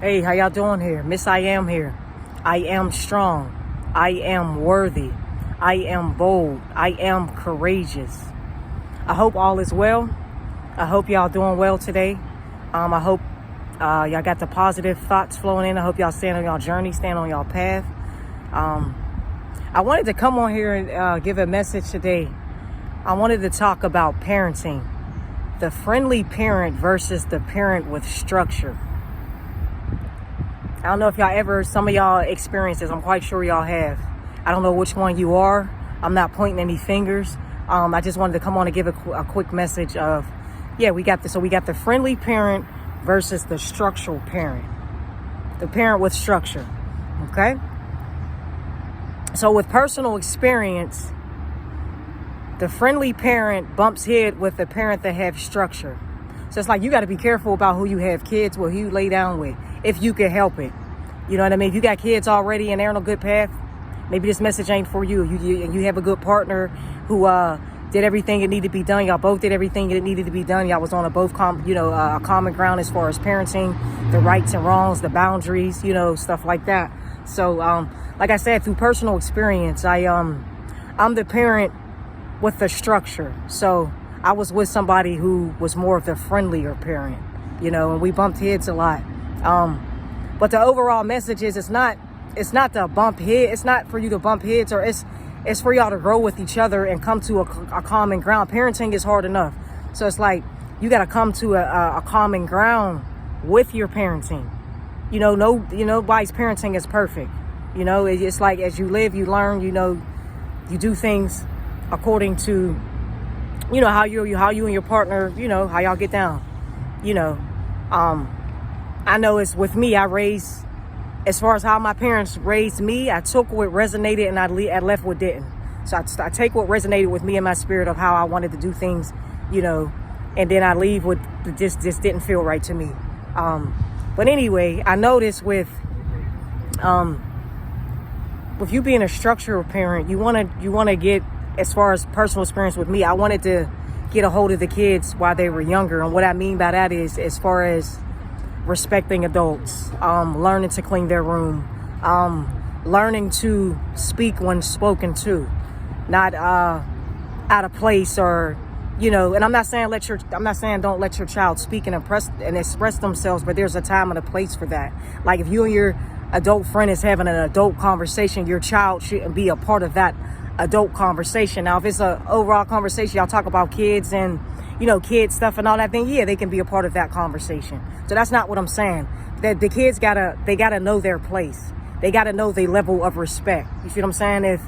Hey, how y'all doing here? Miss I Am here. I am strong. I am worthy. I am bold. I am courageous. I hope all is well. I hope y'all doing well today. I hope y'all got the positive thoughts flowing in. I hope y'all stand on y'all journey, stand on y'all path. I wanted to come on here and give a message today. I wanted to talk about parenting. The friendly parent versus the parent with structure. I don't know if some of y'all experienced this. I'm quite sure y'all have. I don't know which one you are. I'm not pointing any fingers. I just wanted to come on and give a quick message of, we got this. So we got the friendly parent versus the structural parent. The parent with structure, okay? So with personal experience, the friendly parent bumps head with the parent that have structure. So it's like you got to be careful about who you have kids with, who you lay down with, if you can help it. You know what I mean? If you got kids already and they're on a good path, maybe this message ain't for you. You have a good partner who did everything that needed to be done. Y'all both did everything that needed to be done. Y'all was on a common ground as far as parenting, the rights and wrongs, the boundaries, stuff like that. So, like I said, through personal experience, I'm the parent with the structure. So I was with somebody who was more of the friendlier parent, and we bumped heads a lot. But the overall message is it's not to bump head. It's not for you to bump heads, or it's for y'all to grow with each other and come to a common ground. Parenting is hard enough. So it's like you got to come to a common ground with your parenting. Nobody's parenting is perfect. It's like as you live, you learn, you do things according to, how you and your partner, how y'all get down, I know it's with me, as far as how my parents raised me, I took what resonated and I left what didn't. So I take what resonated with me in my spirit of how I wanted to do things, and then I leave what just didn't feel right to me. But anyway, I noticed with you being a structural parent, you want to get, as far as personal experience with me, I wanted to get a hold of the kids while they were younger. And what I mean by that is as far as respecting adults, learning to clean their room, learning to speak when spoken to, not out of place, or and I'm not saying don't let your child speak and express themselves, but there's a time and a place for that. Like if you and your adult friend is having an adult conversation, your child shouldn't be a part of that adult conversation. Now if it's an overall conversation, y'all talk about kids and kids stuff and all that, then they can be a part of that conversation. So that's not what I'm saying. That the kids gotta know their place. They gotta know their level of respect. You see what I'm saying? If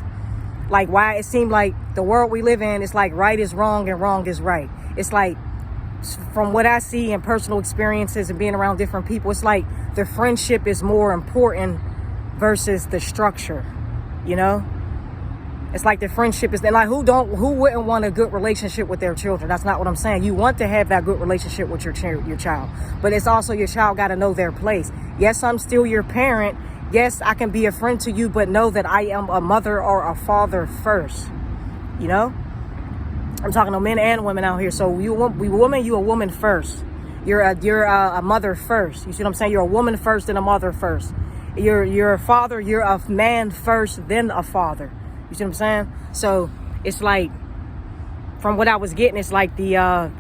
like why it seemed like the world we live in, it's like right is wrong and wrong is right. It's like from what I see in personal experiences and being around different people, it's like the friendship is more important versus the structure. It's like the friendship is like who wouldn't want a good relationship with their children? That's not what I'm saying. You want to have that good relationship with your child, but it's also your child got to know their place. Yes, I'm still your parent. Yes, I can be a friend to you, but know that I am a mother or a father first. I'm talking to men and women out here. So you a woman first. You're a mother first. You see what I'm saying? You're a woman first and a mother first. You're a father. You're a man first, then a father. You see what I'm saying? So it's like, from what I was getting, it's like the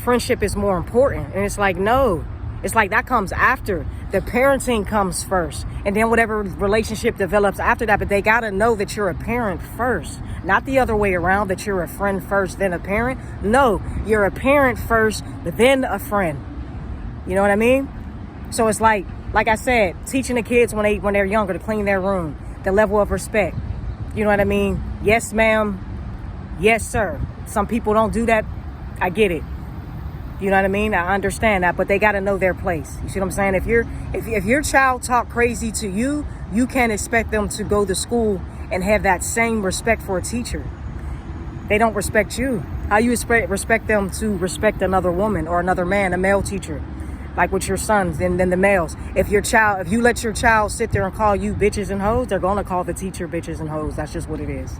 friendship is more important. And it's like, no, it's like that comes after. The parenting comes first. And then whatever relationship develops after that. But they got to know that you're a parent first. Not the other way around, that you're a friend first, then a parent. No, you're a parent first, then a friend. You know what I mean? So it's like I said, teaching the kids when they're younger to clean their room, the level of respect. You know what I mean? Yes, ma'am. Yes, sir. Some people don't do that. I get it. You know what I mean? I understand that, but they got to know their place. You see what I'm saying? If your child talk crazy to you, you can't expect them to go to school and have that same respect for a teacher. They don't respect you. How you respect them to respect another woman or another man, a male teacher, like with your sons and then the males. If you let your child sit there and call you bitches and hoes, they're going to call the teacher bitches and hoes. That's just what it is.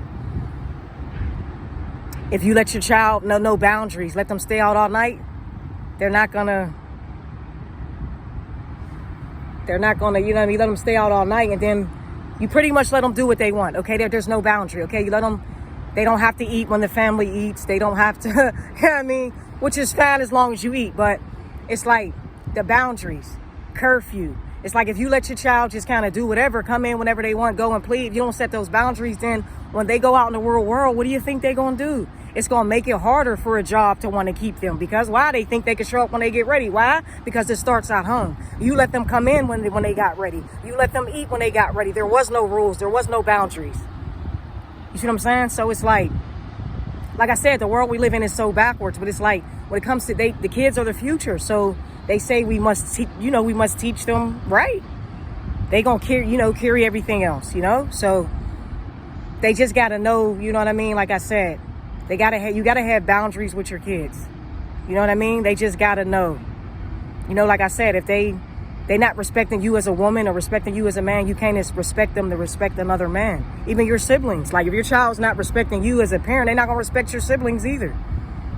If you let your child know no boundaries, let them stay out all night, they're not gonna They're not going to, you know what I mean, let them stay out all night, and then you pretty much let them do what they want, okay? There's no boundary, okay? You let them, they don't have to eat when the family eats. They don't have to, you know what I mean? Which is fine as long as you eat, but it's like the boundaries, curfew. It's like if you let your child just kind of do whatever, come in whenever they want, go and play. If you don't set those boundaries, then when they go out in the real world, what do you think they're going to do? It's going to make it harder for a job to want to keep them. Because why? They think they can show up when they get ready. Why? Because it starts at home. You let them come in when they got ready. You let them eat when they got ready. There was no rules. There was no boundaries. You see what I'm saying? So it's like I said, the world we live in is so backwards. But it's like when it comes to the kids are the future. So they say we must teach them right. They gonna carry everything else, So they just gotta know, you know what I mean? Like I said, you gotta have boundaries with your kids. You know what I mean? They just gotta know. Like I said, if they're not respecting you as a woman or respecting you as a man, you can't respect them to respect another man. Even your siblings. Like if your child's not respecting you as a parent, they're not gonna respect your siblings either.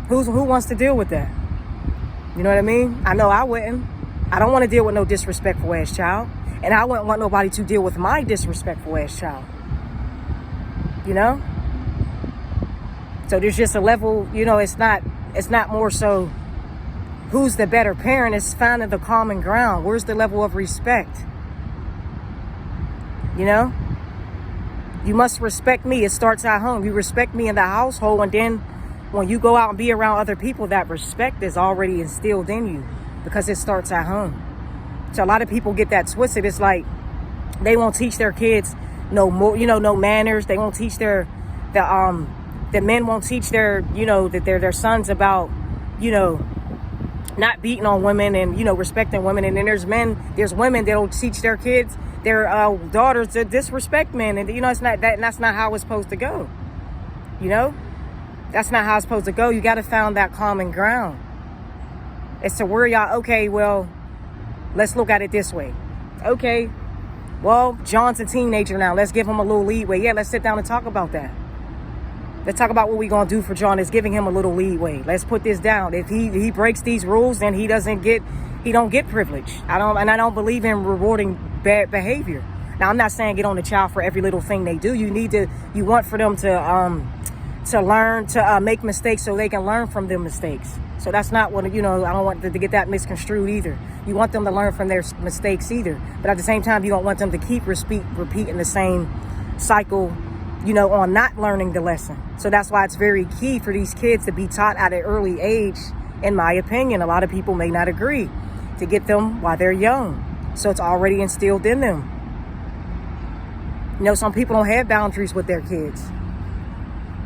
Who wants to deal with that? You know what I mean? I know I wouldn't. I don't want to deal with no disrespectful ass child. And I wouldn't want nobody to deal with my disrespectful ass child. So there's just a level, it's not more so who's the better parent. It's finding the common ground. Where's the level of respect? You must respect me. It starts at home. You respect me in the household, and then when you go out and be around other people, that respect is already instilled in you because it starts at home. So a lot of people get that twisted. It's like they won't teach their kids no manners. They won't teach the men won't teach their sons about, not beating on women and, respecting women. And then there's women that'll teach their kids, their daughters to disrespect men. And, it's not that, and that's not how it's supposed to go. That's not how it's supposed to go. You got to find that common ground. It's to where y'all, okay, well, let's look at it this way. Okay, well, John's a teenager now. Let's give him a little leeway. Yeah, let's sit down and talk about that. Let's talk about what we're going to do for John. It's giving him a little leeway. Let's put this down. If he breaks these rules, then he don't get privilege. I don't believe in rewarding bad behavior. Now, I'm not saying get on the child for every little thing they do. You want for them to learn, to make mistakes so they can learn from them mistakes. So that's not what, I don't want to get that misconstrued either. You want them to learn from their mistakes either. But at the same time, you don't want them to keep repeating the same cycle, on not learning the lesson. So that's why it's very key for these kids to be taught at an early age, in my opinion. A lot of people may not agree, to get them while they're young. So it's already instilled in them. Some people don't have boundaries with their kids.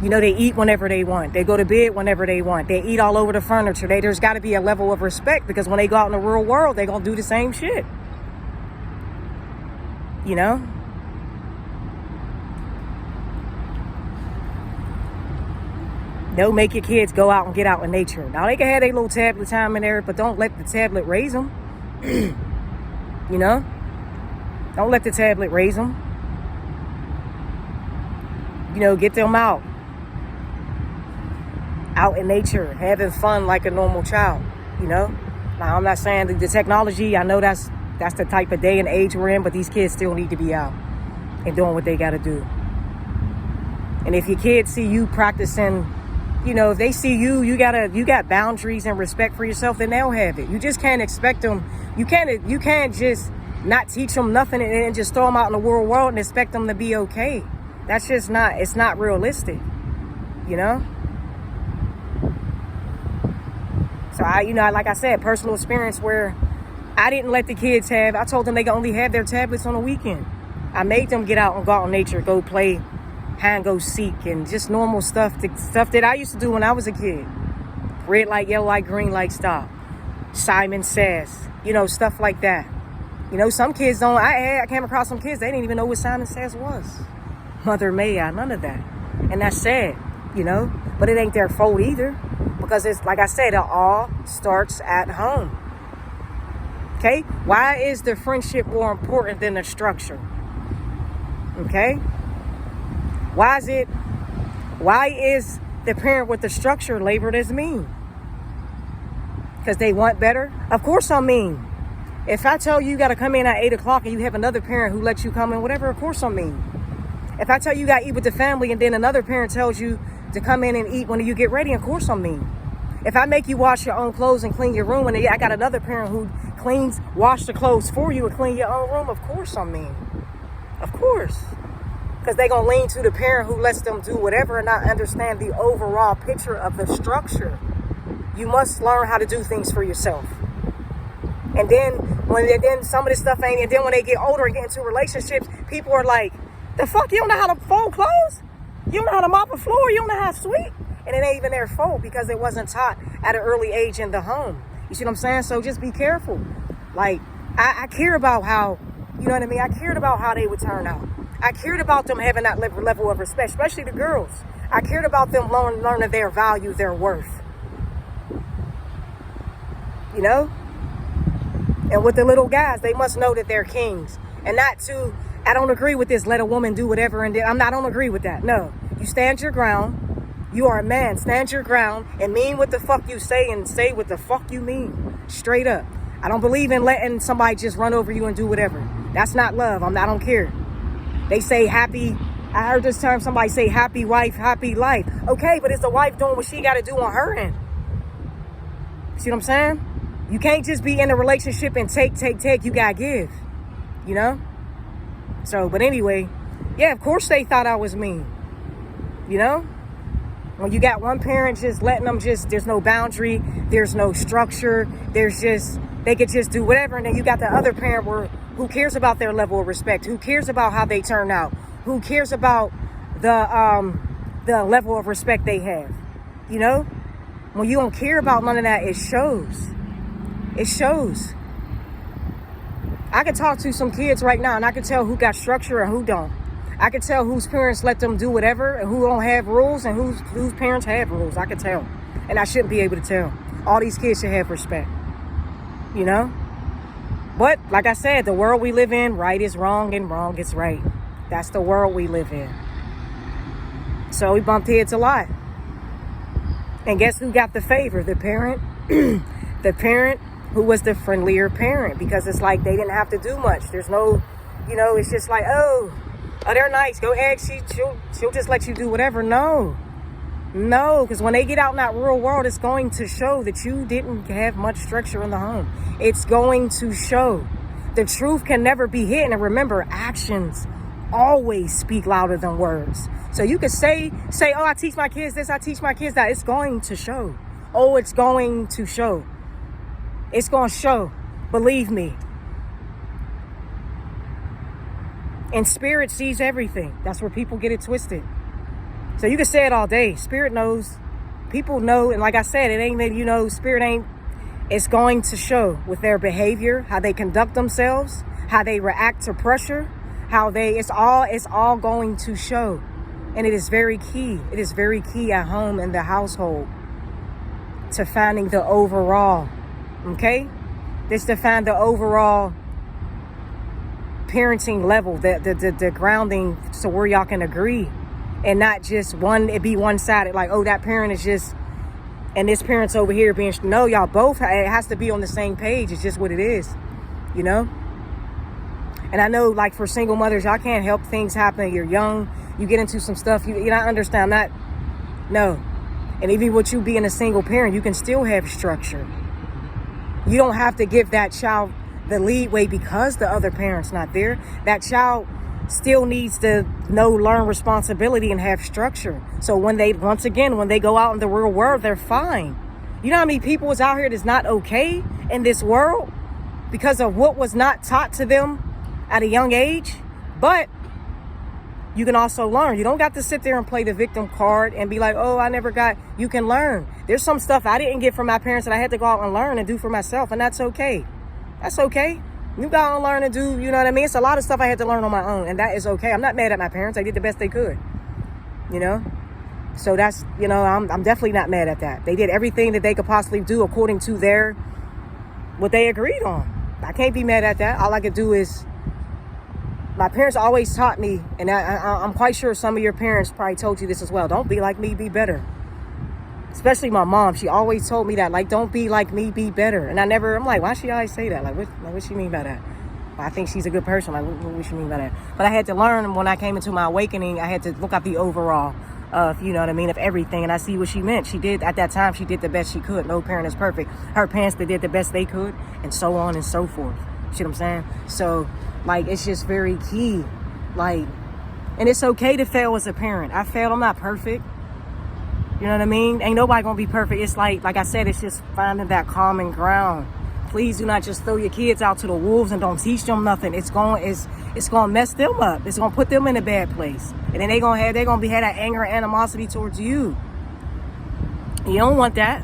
They eat whenever they want. They go to bed whenever they want. They eat all over the furniture. There's got to be a level of respect, because when they go out in the real world, they're going to do the same shit. Don't make your kids go out and get out in nature. Now, they can have their little tablet time in there, but don't let the tablet raise them. Don't let the tablet raise them. Get them out in nature, having fun like a normal child. Now, I'm not saying the technology, I know that's the type of day and age we're in, but these kids still need to be out and doing what they got to do. And if your kids see you practicing, if they see you got boundaries and respect for yourself, then they'll have it. You just can't expect them. You can't just not teach them nothing and just throw them out in the real world and expect them to be okay. That's just it's not realistic, So like I said, personal experience where I didn't let the kids I told them they can only have their tablets on the weekend. I made them get out and go out in nature, go play hide and go seek, and just normal stuff that I used to do when I was a kid. Red light, yellow light, green light, stop. Simon Says, stuff like that. Some kids don't. I came across some kids, they didn't even know what Simon Says was. Mother May I, none of that. And that's sad, but it ain't their fault either, because it's like I said, it all starts at home. Okay? Why is the friendship more important than the structure? Okay? Why is the parent with the structure labeled as mean? Because they want better? Of course I'm mean. If I tell you you got to come in at 8 o'clock and you have another parent who lets you come in, whatever, of course I mean. If I tell you you got to eat with the family and then another parent tells you to come in and eat when you get ready, of course I mean. If I make you wash your own clothes and clean your room, and I got another parent who wash the clothes for you and clean your own room, of course I mean. Of course. Because they're going to lean to the parent who lets them do whatever and not understand the overall picture of the structure. You must learn how to do things for yourself. And then some of this stuff ain't, and then when they get older and get into relationships, people are like, the fuck, you don't know how to fold clothes? You don't know how to mop a floor? You don't know how to sweep? And it ain't even their fault because it wasn't taught at an early age in the home. You see what I'm saying? So just be careful. Like, I care about how, you know what I mean? I cared about how they would turn out. I cared about them having that level of respect, especially the girls. I cared about them learning their value, their worth. You know? And with the little guys, they must know that they're kings. And not to, I don't agree with this, let a woman do whatever. And I don't agree with that. No. You stand your ground. You are a man. Stand your ground and mean what the fuck you say and say what the fuck you mean. Straight up. I don't believe in letting somebody just run over you and do whatever. That's not love. I don't care. They say happy. I heard this term, somebody say happy wife, happy life. Okay, but it's the wife doing what she got to do on her end. See what I'm saying? You can't just be in a relationship and take. You got to give. You know? So, but anyway, yeah, of course they thought I was mean. You know? When you got one parent just letting them there's no boundary, there's no structure, they could just do whatever. And then you got the other parent who cares about their level of respect, who cares about how they turn out, who cares about the level of respect they have. You know? When you don't care about none of that, it shows. It shows. I could talk to some kids right now and I could tell who got structure and who don't. I could tell whose parents let them do whatever and who don't have rules and whose parents have rules. I could tell. And I shouldn't be able to tell. All these kids should have respect. You know? But, like I said, the world we live in, right is wrong and wrong is right. That's the world we live in. So we bumped heads a lot. And guess who got the favor? The parent. The parent who was the friendlier parent. Because it's like they didn't have to do much. There's no, you know, it's just like, oh, they're nice. Go ask. She'll just let you do whatever. No, because when they get out in that real world, it's going to show that you didn't have much structure in the home. It's going to show. The truth can never be hidden. And remember, actions always speak louder than words. So you can say, oh, I teach my kids this, I teach my kids that. It's going to show. Oh, it's going to show. It's going to show. Believe me. And spirit sees everything. That's where people get it twisted. So you can say it all day. Spirit knows. People know. And like I said, it ain't that, you know, spirit ain't. It's going to show with their behavior, how they conduct themselves, how they react to pressure, it's all going to show. And it is very key. It is very key at home in the household to finding the overall. Okay? This to find the overall parenting level, the grounding, so where y'all can agree and not just it be one-sided, like, oh, that parent is just, and this parent's over here being, no, y'all both, it has to be on the same page. It's just what it is, you know? And I know, like, for single mothers, y'all can't help things happen. You're young, you get into some stuff, you don't understand that. No. And even with you being a single parent, you can still have structure. You don't have to give that child the leadway because the other parent's not there. That child still needs to learn responsibility and have structure. So when they go out in the real world, they're fine. You know how many people is out here that's not okay in this world because of what was not taught to them at a young age? But you can also learn. You don't got to sit there and play the victim card and be like, oh, I never got. You can learn. There's some stuff I didn't get from my parents that I had to go out and learn and do for myself, and that's okay. That's okay. You go out and learn and do, you know what I mean? It's a lot of stuff I had to learn on my own, and that is okay. I'm not mad at my parents. They did the best they could, you know? So that's, you know, I'm definitely not mad at that. They did everything that they could possibly do according to what they agreed on. I can't be mad at that. All I could do is, my parents always taught me, and I'm quite sure some of your parents probably told you this as well. Don't be like me, be better. Especially my mom. She always told me that, like, don't be like me, be better. And I'm like, why she always say that? What she mean by that? I think she's a good person. Like, what she mean by that? But I had to learn when I came into my awakening, I had to look at the overall of, you know what I mean, of everything. And I see what she meant. She did, at that time, she did the best she could. No parent is perfect. Her parents, they did the best they could, and so on and so forth. See what I'm saying? So, like, it's just very key. Like, and it's okay to fail as a parent. I failed. I'm not perfect. You know what I mean? Ain't nobody gonna be perfect. It's like I said, it's just finding that common ground. Please do not just throw your kids out to the wolves and don't teach them nothing. It's gonna mess them up. It's gonna put them in a bad place. And then they're gonna have that anger and animosity towards you. You don't want that.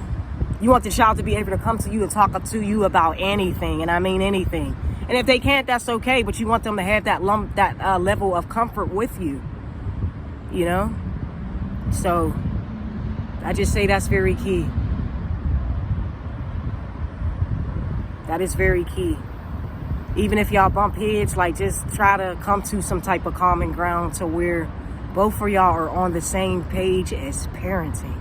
You want the child to be able to come to you and talk to you about anything, and I mean anything. And if they can't, that's okay. But you want them to have that level of comfort with you. You know. So I just say that's very key. That is very key. Even if y'all bump heads, like, just try to come to some type of common ground to where both of y'all are on the same page as parenting.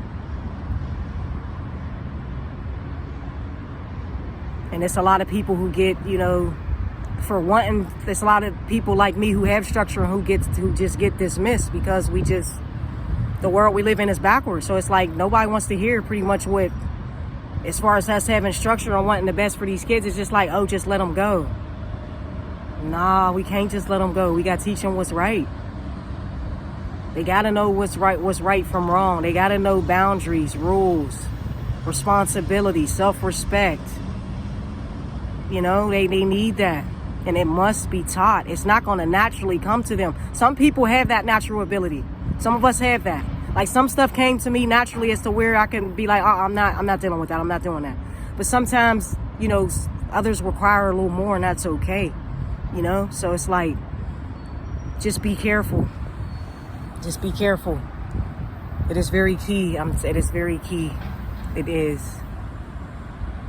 And it's a lot of people who get, you know, for wanting, there's a lot of people like me who have structure and who just get dismissed because the world we live in is backwards. So it's like nobody wants to hear pretty much what, as far as us having structure and wanting the best for these kids, it's just like, oh, just let them go. Nah, we can't just let them go. We got to teach them what's right. They got to know what's right from wrong. They got to know boundaries, rules, responsibility, self-respect. You know, they need that. And it must be taught. It's not going to naturally come to them. Some people have that natural ability. Some of us have that. Like, some stuff came to me naturally as to where I can be like, oh, I'm not dealing with that. I'm not doing that. But sometimes, you know, others require a little more, and that's okay. You know, so it's like, just be careful. Just be careful. It is very key. It is very key. It is.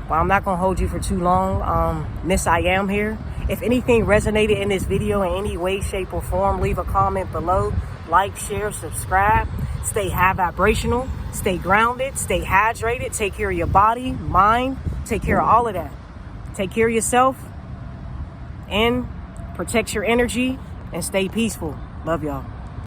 Well, I'm not going to hold you for too long. Miss I Am here. If anything resonated in this video in any way, shape, or form, leave a comment below. Like, share, subscribe. Stay high vibrational. Stay grounded. Stay hydrated. Take care of your body, mind. Take care of all of that. Take care of yourself. And protect your energy. And stay peaceful. Love y'all.